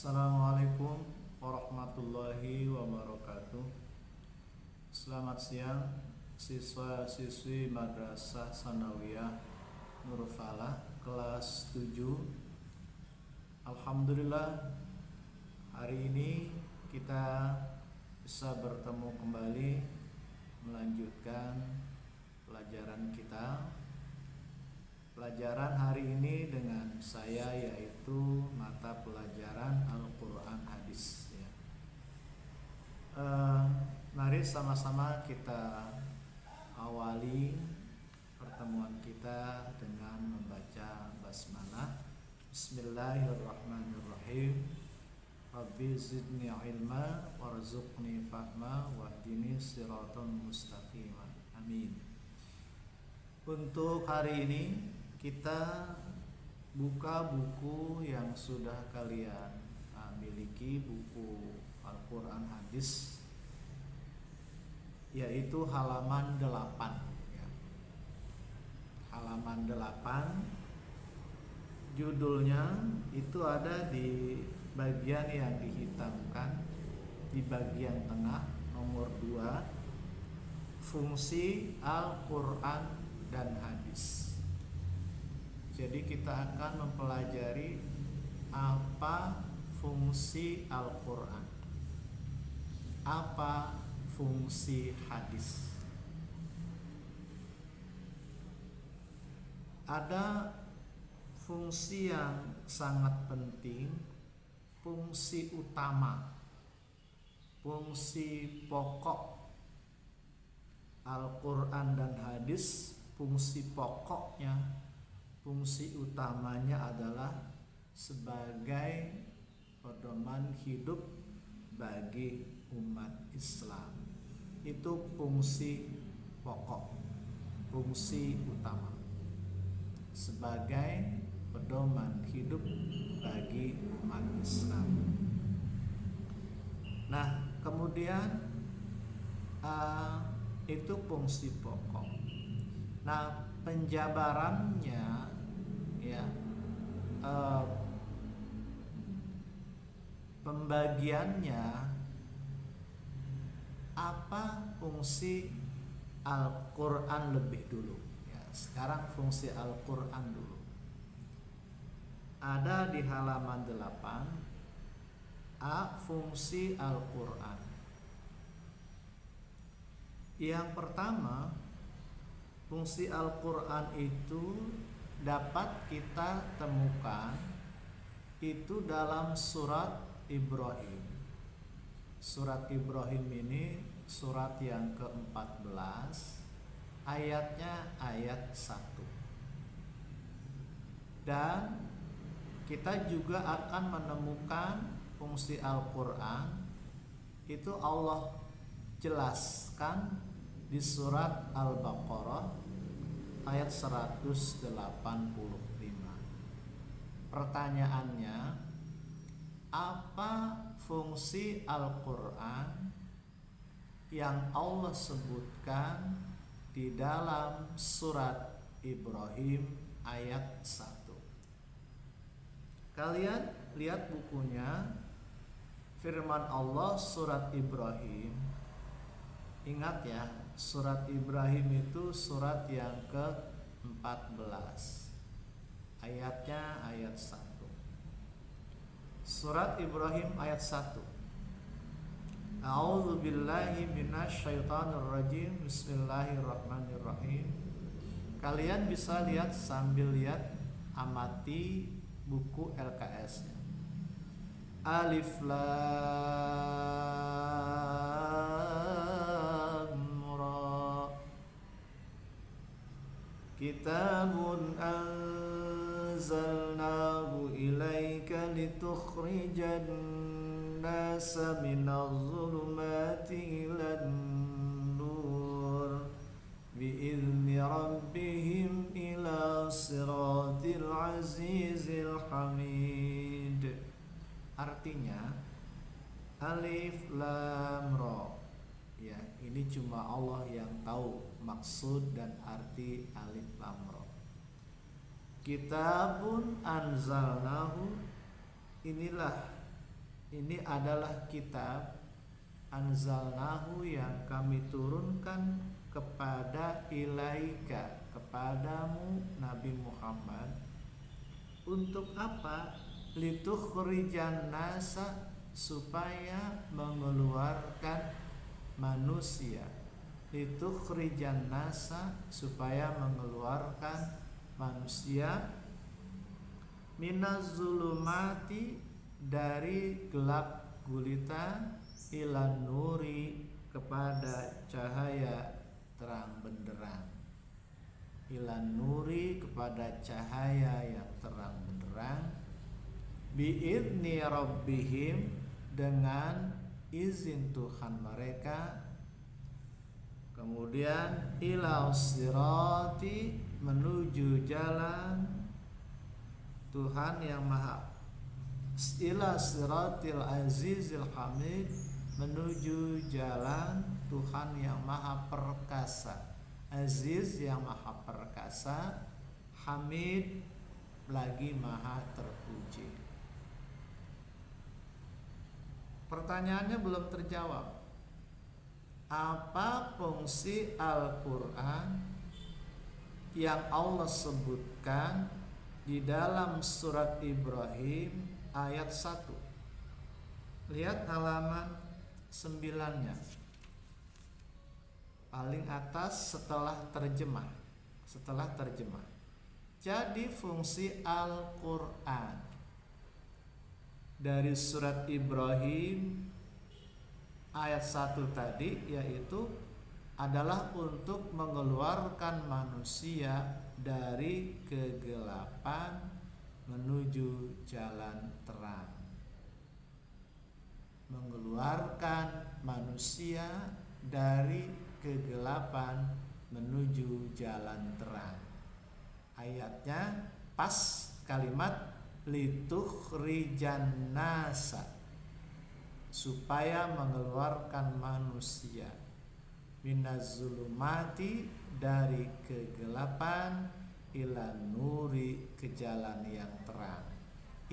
Assalamualaikum warahmatullahi wabarakatuh. Selamat siang siswa-siswi Madrasah Sanawiyah Nur Falah kelas 7. Alhamdulillah, hari ini kita bisa bertemu kembali melanjutkan pelajaran kita. Pelajaran hari ini dengan saya yaitu mata pelajaran Al-Quran Hadis ya. Mari sama-sama kita awali pertemuan kita dengan membaca basmalah. Bismillahirrahmanirrahim. Rabbi zidni ilma warzuqni fahma wahdini siratan mustaqima. Amin. Untuk hari ini kita buka buku yang sudah kalian miliki, buku Al-Quran Hadis, yaitu halaman 8 ya. Halaman 8, judulnya itu ada di bagian yang dihitamkan di bagian tengah, nomor 2, fungsi Al-Quran dan Hadis. Jadi kita akan mempelajari apa fungsi Al-Quran, apa fungsi hadis. Ada fungsi yang sangat penting, fungsi utama, fungsi pokok Al-Quran dan hadis. Fungsi pokoknya, fungsi utamanya adalah sebagai pedoman hidup bagi umat Islam. Itu fungsi pokok, fungsi utama sebagai pedoman hidup bagi umat Islam. Nah, kemudian itu fungsi pokok. Nah, penjabarannya ya, pembagiannya, apa fungsi Al-Quran lebih dulu ya. Sekarang fungsi Al-Quran dulu. Ada di halaman 8, A, fungsi Al-Quran. Yang pertama, fungsi Al-Quran itu dapat kita temukan itu dalam surat Ibrahim. Surat Ibrahim ini surat yang ke-14, ayatnya ayat 1. Dan kita juga akan menemukan fungsi Al-Quran itu Allah jelaskan di surat Al-Baqarah ayat 185. Pertanyaannya, apa fungsi Al-Quran yang Allah sebutkan di dalam surat Ibrahim ayat 1? Kalian lihat bukunya, firman Allah surat Ibrahim. Ingat ya, surat Ibrahim itu surat yang ke-14, ayatnya ayat 1. Surat Ibrahim ayat 1. A'udzu billahi minasyaitonir rajim. Bismillahirrahmanirrahim. Kalian bisa lihat sambil lihat, amati buku LKS-nya. Alif Lam Ra. Kitabun anzalnahu ilaika litukhrijan nasa minadh dhulumati ilan nur bi'izni rabbihim ila siratil azizil hamid. Artinya Alif Lam Ra ya, ini cuma Allah yang tahu maksud dan arti Alif Lam Ra. Kitabun anzalnahu, inilah ini adalah kitab anzalnahu yang kami turunkan kepada ilaika, kepadamu Nabi Muhammad. Untuk apa? Litukhrijan nasa, supaya mengeluarkan manusia. Litukhrijan nasa, supaya mengeluarkan manusia, minaz zulumati, dari gelap gulita, ilan nuri, kepada cahaya terang benderang. Ilan nuri, kepada cahaya yang terang benderang, biidni rabbihim, dengan izin Tuhan mereka. Kemudian ila sirati, menuju jalan Tuhan yang maha, ila siratil azizil hamid, menuju jalan Tuhan yang maha perkasa. Aziz yang maha perkasa, hamid lagi maha terpuji. Pertanyaannya belum terjawab. Apa fungsi Al-Quran yang Allah sebutkan di dalam surat Ibrahim ayat 1? Lihat halaman 9-nya, paling atas setelah terjemah. Jadi fungsi Al-Quran dari surat Ibrahim ayat 1 tadi, yaitu adalah untuk mengeluarkan manusia dari kegelapan menuju jalan terang. Mengeluarkan manusia dari kegelapan menuju jalan terang. Ayatnya pas kalimat litukhrijan nasa, supaya mengeluarkan manusia, minaz zulumati, dari kegelapan, ilan nuri, ke jalan yang terang.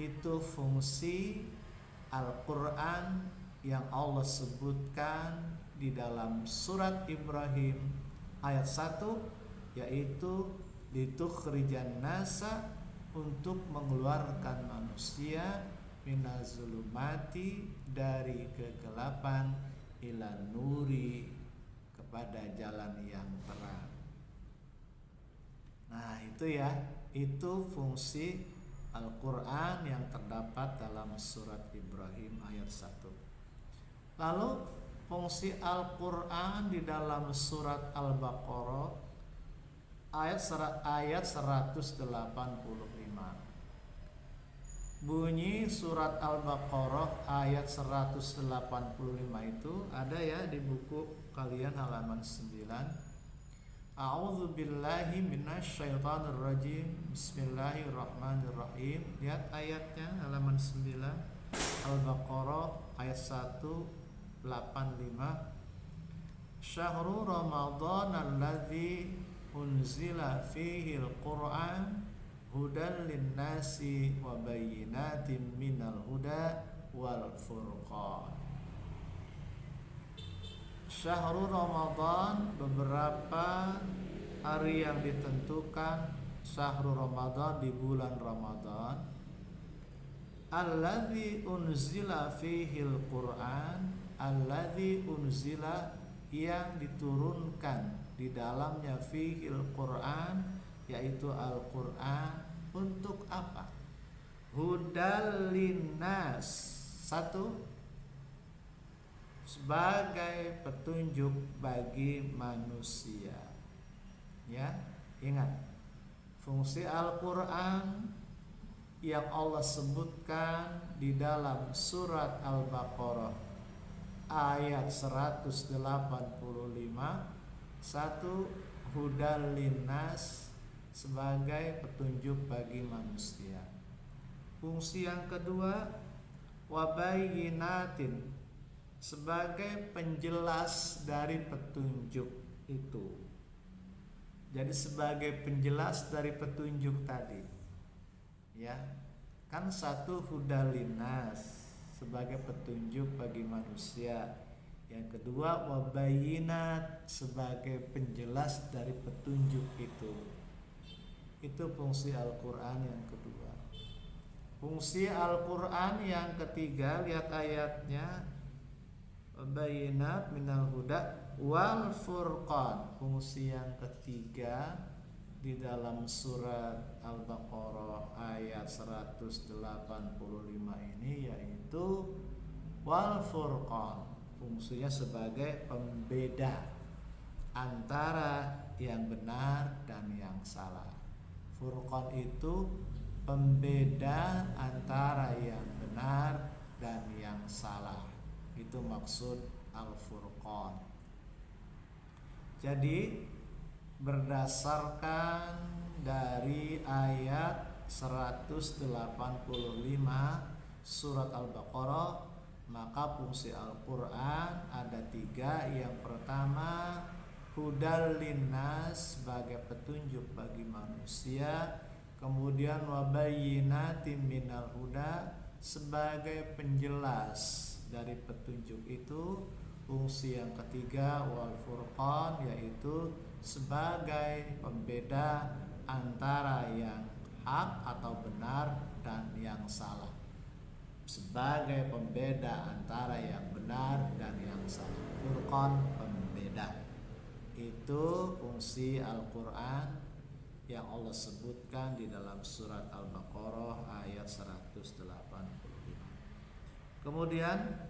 Itu fungsi Al-Quran yang Allah sebutkan di dalam surat Ibrahim ayat 1, yaitu litukhrijan nasa, untuk mengeluarkan manusia, minazulumati, dari kegelapan, ilan nuri, kepada jalan yang terang. Nah itu ya, itu fungsi Al-Quran yang terdapat dalam surat Ibrahim ayat 1. Lalu fungsi Al-Quran di dalam surat Al-Baqarah ayat 185. Bunyi surat Al-Baqarah ayat 185 itu ada ya di buku kalian halaman 9. A'udzu billahi minasyaitonir rajim. Bismillahirrahmanirrahim. Lihat ayatnya halaman 9 Al-Baqarah ayat 185. Syahrul Ramadan alladzi unzila fihi al-Qur'an hudan linnasi wa bayyinatin minal huda wal furqan. Syahrul Ramadan, beberapa hari yang ditentukan syahrul Ramadan, di bulan Ramadan. Alladzi unzila fihil Qur'an, alladzi unzila, yang diturunkan di dalamnya, fihil Qur'an, yaitu Al-Quran. Untuk apa? Hudal linnas, 1, sebagai petunjuk bagi manusia. Ya, ingat fungsi Al-Quran yang Allah sebutkan di dalam surat Al-Baqarah ayat 185. 1, hudal linnas, sebagai petunjuk bagi manusia. Fungsi yang kedua, wabayyinatin, sebagai penjelas dari petunjuk itu. Jadi sebagai penjelas dari petunjuk tadi. Ya. Kan 1 hudalinas, sebagai petunjuk bagi manusia. Yang kedua, wabayinat sebagai penjelas dari petunjuk itu. Itu fungsi Al-Quran yang kedua. Fungsi Al-Quran yang ketiga, lihat ayatnya, wabayinat minal huda wal furqan. Fungsi yang ketiga di dalam surat Al-Baqarah ayat 185 ini yaitu wal furqan. Fungsinya sebagai pembeda antara yang benar dan yang salah. Furqan itu pembeda antara yang benar dan yang salah. Itu maksud Al-Furqan. Jadi berdasarkan dari ayat 185 surat Al-Baqarah, maka fungsi Al-Quran ada 3. Yang pertama, hudal linnas sebagai petunjuk bagi manusia. Kemudian wabayyinatin minal huda sebagai penjelas dari petunjuk itu. Fungsi yang ketiga, wal furqan, yaitu sebagai pembeda antara yang hak atau benar dan yang salah. Sebagai pembeda antara yang benar dan yang salah. Furqan, pembeda. Itu fungsi Al-Quran yang Allah sebutkan di dalam surat Al-Baqarah ayat 185. Kemudian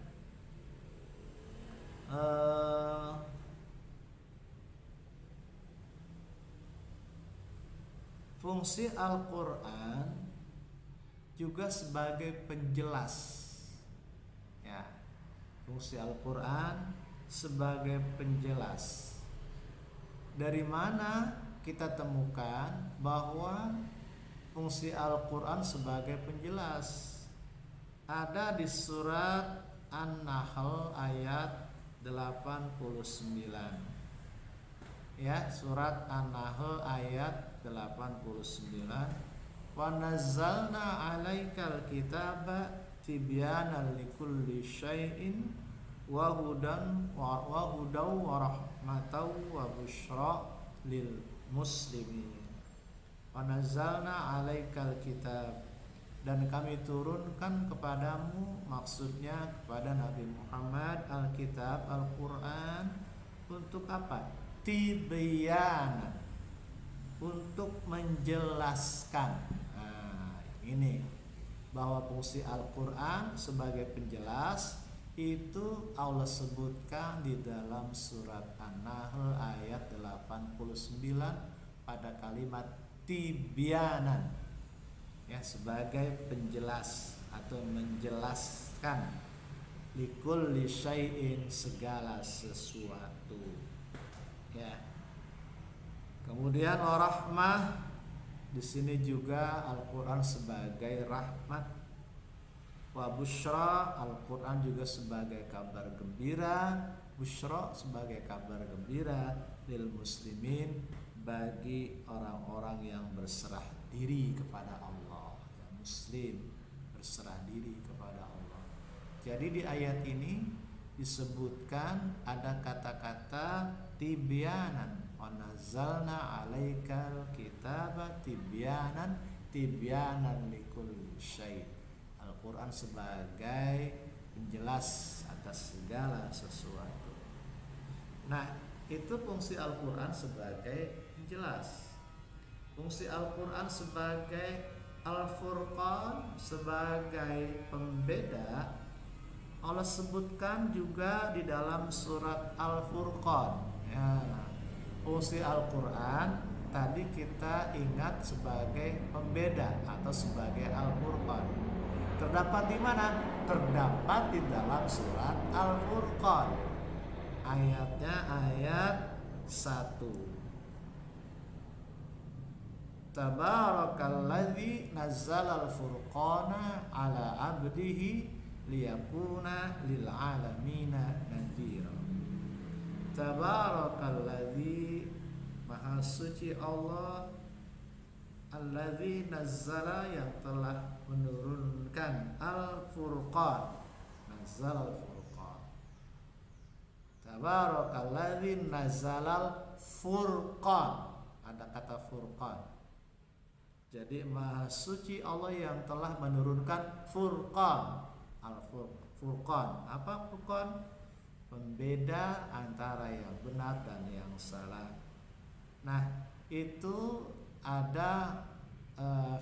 fungsi Al-Quran juga sebagai penjelas, ya. Fungsi Al-Quran sebagai penjelas. Dari mana kita temukan bahwa fungsi Al-Quran sebagai penjelas? Ada di surat An-Nahl ayat 89. Ya, surat An-Nahl ayat 89. Wa nazzalna 'alaikal kitaba tibyanan likulli syai'in wa hudan wa rahmatan wa busyra lil muslimin. Wa nazzalna 'alaikal kitab, dan kami turunkan kepadamu, maksudnya kepada Nabi Muhammad, Alkitab, Al-Quran. Untuk apa? Tibyanan, untuk menjelaskan. Nah, ini bahwa fungsi Al-Quran sebagai penjelas itu Allah sebutkan di dalam surat An-Nahl ayat 89 pada kalimat tibyanan, ya, sebagai penjelas atau menjelaskan, likulli syai'in, segala sesuatu, ya. Kemudian warahmah, di sini juga Al-Quran sebagai rahmat. Wa busyra, Al-Quran juga sebagai kabar gembira. Busyra sebagai kabar gembira lil muslimin, bagi orang-orang yang berserah diri kepada Allah, ya, muslim berserah diri kepada Allah. Jadi di ayat ini disebutkan ada kata-kata tibyanan. Wa nazzalna 'alaikal kitaba tibyanan, tibyanan likulli syai'. Al-Quran sebagai penjelas atas segala sesuatu. Nah, itu fungsi Al-Quran sebagai penjelas. Fungsi Al-Quran sebagai Al-Furqan, sebagai pembeda, Allah sebutkan juga di dalam surat Al-Furqan, ya. Fungsi Al-Quran tadi kita ingat sebagai pembeda atau sebagai Al-Furqan. Terdapat di mana? Terdapat di dalam surat Al-Furqan. Ayatnya ayat 1. Tabarakalladzi nazzala al-furqana ala 'abdihi liyakuna lil 'alamina nadhira. Tabarakalladzi, maha suci Allah, alladzi nazzala, yang telah menurunkan, al-furqan, nazzalal furqan. Tabarakalladzi nazzalal furqan. Ada kata furqan. Jadi maha suci Allah yang telah menurunkan furqan. Furqan. Apa furqan? Pembeda antara yang benar dan yang salah. Nah, itu ada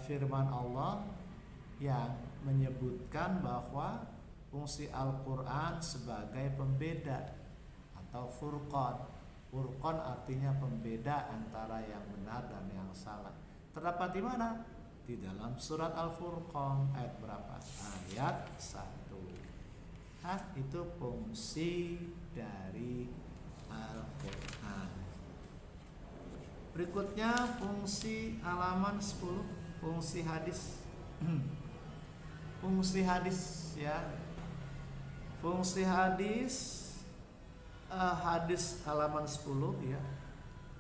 firman Allah yang menyebutkan bahwa fungsi Al-Quran sebagai pembeda atau furqan. Furqan artinya pembeda antara yang benar dan yang salah. Terdapat di mana? Di dalam surat Al-Furqan ayat berapa? Ayat 1. Nah, itu fungsi dari Al-Quran. Berikutnya fungsi halaman 10, fungsi hadis. Fungsi hadis ya. Fungsi hadis hadis halaman 10 ya.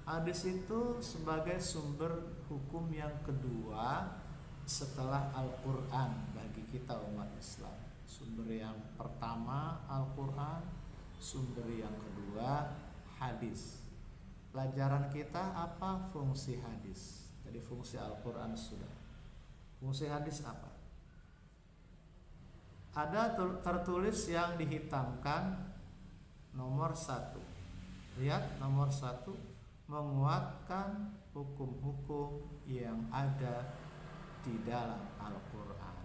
Hadis itu sebagai sumber hukum yang kedua setelah Al-Quran bagi kita umat Islam. Sumber yang pertama Al-Quran, sumber yang kedua hadis. Pelajaran kita apa? Fungsi hadis. Jadi fungsi Al-Quran sudah. Fungsi hadis apa? Ada tertulis yang dihitamkan nomor 1. Lihat nomor 1, menguatkan hukum-hukum yang ada di dalam Al-Quran.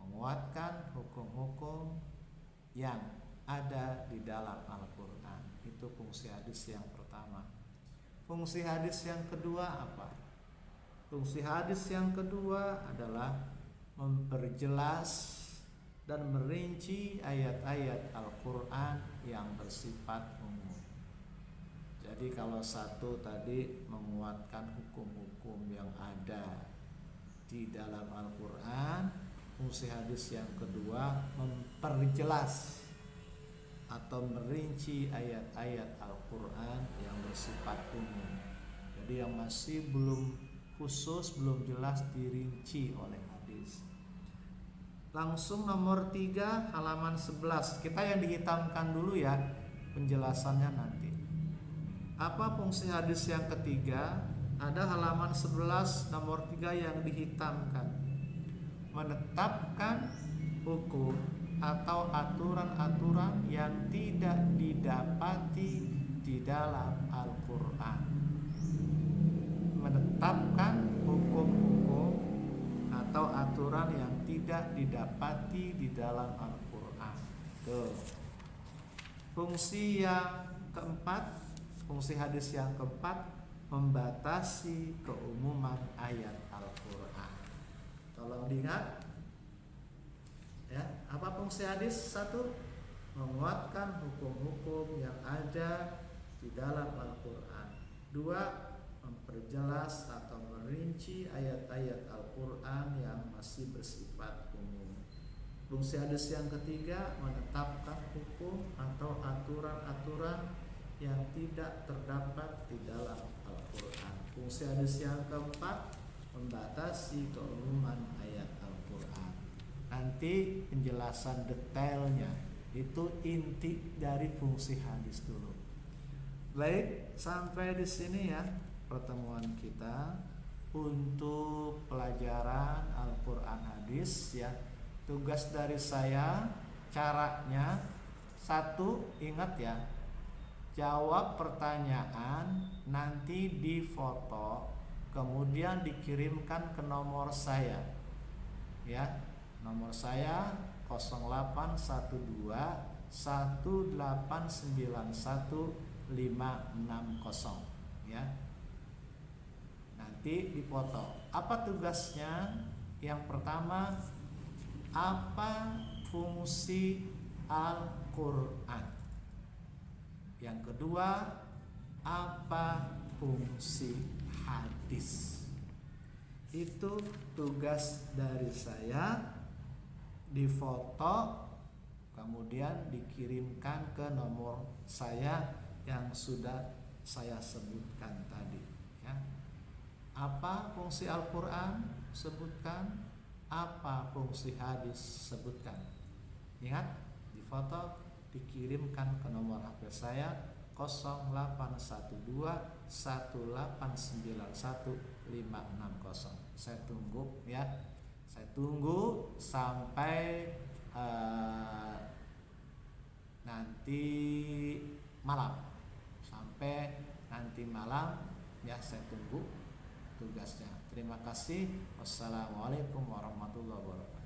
Menguatkan hukum-hukum yang ada di dalam Al-Quran. Itu fungsi hadis yang pertama. Fungsi hadis yang kedua apa? Fungsi hadis yang kedua adalah memperjelas dan merinci ayat-ayat Al-Quran yang bersifat umum. Jadi kalau satu tadi menguatkan hukum-hukum yang ada di dalam Al-Quran, fungsi hadis yang kedua memperjelas atau merinci ayat-ayat Al-Quran yang bersifat umum. Jadi yang masih belum khusus, belum jelas dirinci oleh hadis. Langsung nomor 3 halaman 11. Kita yang dihitamkan dulu ya, penjelasannya nanti. Apa fungsi hadis yang ketiga? Ada halaman 11 nomor 3 yang dihitamkan. Menetapkan hukum atau aturan-aturan yang tidak didapati di dalam Al-Quran. Menetapkan hukum-hukum atau aturan yang tidak didapati di dalam Al-Quran. Tuh. Fungsi yang keempat, fungsi hadis yang keempat, membatasi keumuman ayat Al-Quran. Tolong diingat ya, apa fungsi hadis? 1, menguatkan hukum-hukum yang ada di dalam Al-Quran. 2, memperjelas atau merinci ayat-ayat Al-Quran yang masih bersifat umum. Fungsi hadis yang ketiga, menetapkan hukum atau aturan-aturan yang tidak terdapat di dalam Al-Quran. Fungsi hadis yang keempat, membatasi keumuman ayat Al-Quran. Nanti penjelasan detailnya, itu inti dari fungsi hadis dulu. Baik, sampai di sini ya pertemuan kita untuk pelajaran Al-Quran hadis ya. Tugas dari saya, caranya 1, ingat ya, jawab pertanyaan, nanti difoto, kemudian dikirimkan ke nomor saya ya. Nomor saya 0812 1891 560 ya. Nanti dipoto. Apa tugasnya? Yang pertama, apa fungsi Al-Quran? Yang kedua, apa fungsi hadis? Itu tugas dari saya. Difoto, kemudian dikirimkan ke nomor saya yang sudah saya sebutkan tadi ya. Apa fungsi Al-Quran? Sebutkan. Apa fungsi hadis? Sebutkan. Ingat, difoto, dikirimkan ke nomor HP saya 0812-1891560. Saya tunggu ya. Saya tunggu sampai nanti malam. Sampai nanti malam ya, saya tunggu tugasnya. Terima kasih. Wassalamualaikum warahmatullahi wabarakatuh.